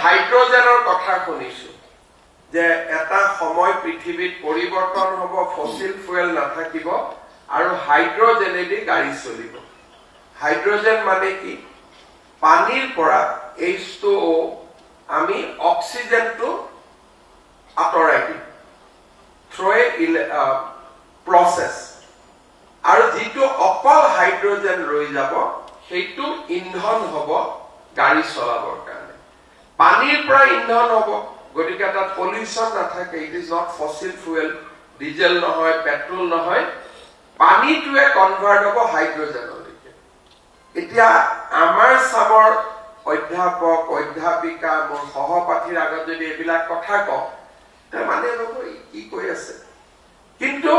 হাইড্ৰোজেনৰ কথা শুনিছো যে এটা সময় পৃথিৱীত পৰিৱৰ্তন হ'ব, ফসিল ফুয়েল নাথাকিব আৰু হাইড্ৰোজেনেদি গাড়ী চলিব। হাইড্ৰোজেন মানে কি? পানীৰ পৰা H2O আমি অক্সিজেনটো আঁতৰাই দিম থ্ৰু এ প্ৰসেস, আৰু যেটো অকল হাইড্ৰোজেন ৰৈ যাব সেইটো ইন্ধন হ'ব গাড়ী চলাবৰ কাৰণে। পানীৰ পৰা ইন্ধন হ'ব, গতিকে তাত পলিউশন নাথাকে। It is not fossil fuel, diesel নহয়, পেট্ৰল নহয়, পানীটোৱে কনভাৰ্ট হ'ব হাইড্ৰোজেনলৈকে। এতিয়া আমাৰ চামৰ অধ্যাপক অধ্যাপিকা মোৰ সহপাঠীৰ আগত যদি এইবিলাক কথা কওঁ তাৰ মানে হ'ব কি কৈ আছে। কিন্তু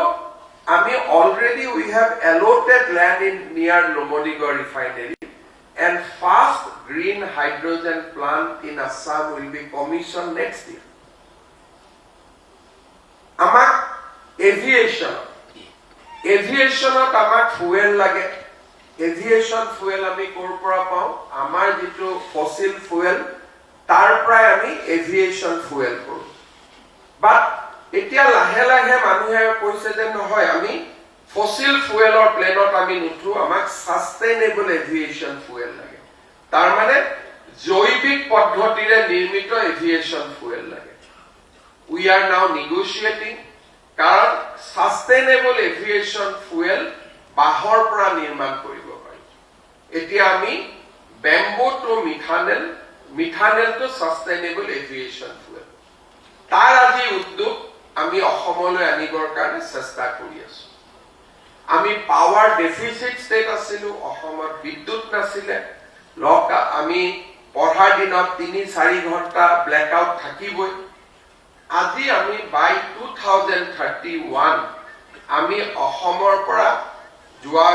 আমি already we have allotted land in near Numaligarh refinery and fast green hydrogen plant in Assam will be commissioned next year. Amak aviation amak fuel lage. Aviation fuel ami kor pora pao, amar jitu fossil fuel tar prai ami aviation fuel koru. But এতিয়া লাহে লাহে মানুহে কৈছে যে নহয় আমি fossil ফুয়েলৰ প্লেনত আমি নুঠো, আমাক সাস্টেইনেবল এভিয়েশন ফুয়েল লাগে। তাৰ মানে জৈৱিক পদ্ধতিৰে নিৰ্মিত এভিয়েশন ফুয়েল লাগে। উই আৰ নাও নেগোশিয়েটিং, কাৰণ সাস্টেইনেবল এভিয়েশন ফুয়েল বাহৰ পৰা নিৰ্মাণ কৰিব পাৰি। এতিয়া আমি bamboo to methanol to sustainable aviation fuel, তাৰ আজি উদ্যোগ আমি অসমলৈ আনিবৰ কাৰণে চেষ্টা কৰি আছো। আমি পাৱাৰ ডেফিচিট ষ্টেট আছিলো, অসমত বিদ্যুৎ নাছিলে, আমি পঢ়াৰ দিনত ৩-৪ ঘণ্টা ব্লেকআউট থাকিবই। আজি আমি বাই 2031 আমি অসমৰ পৰা যোৱা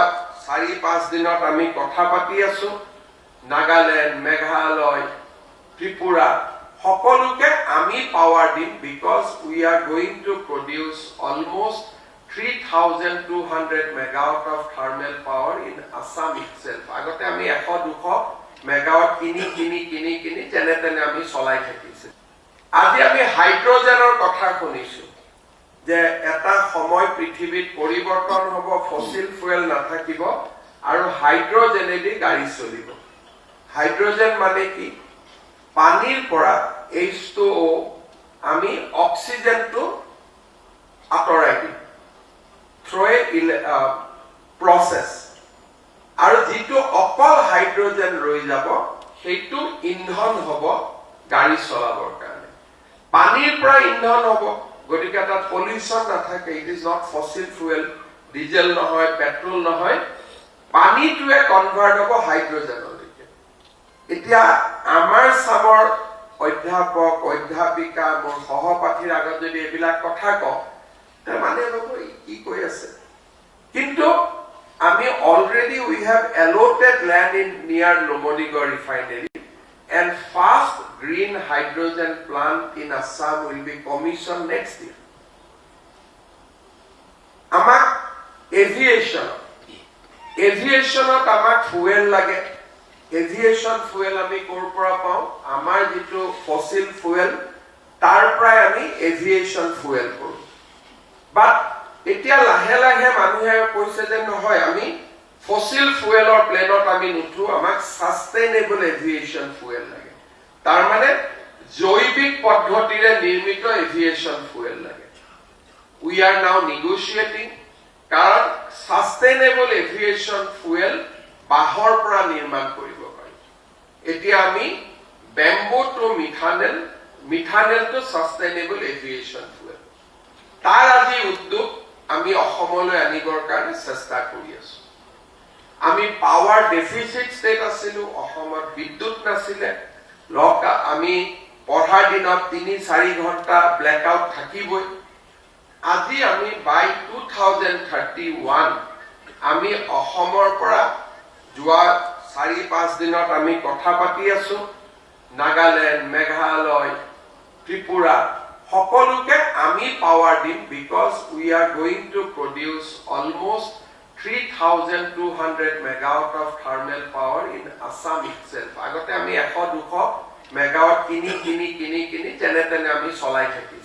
৪-৫ দিনত আমি কথা পাতি আছো, নাগালেণ্ড, মেঘালয়, ত্ৰিপুৰা সকলোকে আমি পাৱাৰ দিম, because we are going to produce almost 3,200 megawatt of thermal power in Assam itself. আগতে আমি 100-200 মেগাৱাট কিনি যেনে তেনে আমি চলাই থাকিছে। আজি আমি হাইড্ৰোজেনৰ কথা শুনিছো যে এটা সময় পৃথিৱীত পৰিৱৰ্তন হ'ব, ফসিল ফুয়েল নাথাকিব আৰু হাইড্ৰোজেনেদি গাড়ী চলিব। হাইড্ৰোজেন মানে কি? পানীৰ পৰা H2O আমি অক্সিজেনটো আঁতৰাই দিম থ্ৰু এ প্ৰসেস, আৰু যেটো অকল হাইড্ৰোজেন ৰৈ যাব সেইটো ইন্ধন হ'ব গাড়ী চলাবৰ কাৰণে। পানীৰ পৰা ইন্ধন হ'ব, গতিকে তাত পলিউশন নাথাকে। It is not fossil fuel, diesel নহয়, পেট্ৰল নহয়, পানীটোৱে কনভাৰ্ট হ'ব হাইড্ৰোজেনলৈকে। এতিয়া আমাৰ চামৰ অধ্যাপক অধ্যাপিকা মোৰ সহপাঠীৰ আগত যদি এইবিলাক কথা কওঁ তাৰ মানে হ'ব কি কৈ আছে। কিন্তু আমি already we have allotted land in near Numaligarh refinery and fast green hydrogen plant in Assam will be commissioned next year. Amak aviation amak fuel lage. Aviation fuel আমি কৰ পৰা পাওঁ, আমাৰ যেটো ফসিল ফুয়েল তাৰ পৰাই আমি এভিয়েশন ফুয়েল কৰো। বাট এতিয়া লাহে লাহে মানুহে কৈছে যে নহয় আমি ফসিল ফুয়েলৰ প্লেনত আমি নুঠো, আমাক সাস্টেইনেবল এভিয়েশন ফুয়েল লাগে। তাৰ মানে জৈৱিক পদ্ধতিৰে নিৰ্মিত এভিয়েশন ফুয়েল লাগে। উই আৰ নাও নেগোশিয়েটিং, কাৰণ সাস্টেইনেবল এভিয়েশন ফুয়েল বাহৰ পৰা নিৰ্মাণ কৰিব পাৰি। এতিয়া আমি bamboo to methanol to sustainable aviation fuel, তাৰ আজি উদ্যোগ আমি অসমলৈ আনিবৰ কাৰণে চেষ্টা কৰি আছো। আমি পাৱাৰ ডেফিচিট ষ্টেট আছিলো, অসমত বিদ্যুৎ নাছিলে, আমি পঢ়াৰ দিনত ৩-৪ ঘণ্টা ব্লেকআউট থাকিবই। আজি আমি বাই 2031 আমি অসমৰ পৰা যোৱা ৪-৫ দিনত আমি কথা পাতি আছো, নাগালেণ্ড, মেঘালয়, ত্ৰিপুৰা সকলোকে আমি পাৱাৰ দিম, because we are going to produce almost 3,200 megawatt of thermal power in Assam itself. আগতে আমি 100-200 মেগাৱাট কিনি যেনে তেনে আমি চলাই থাকিছো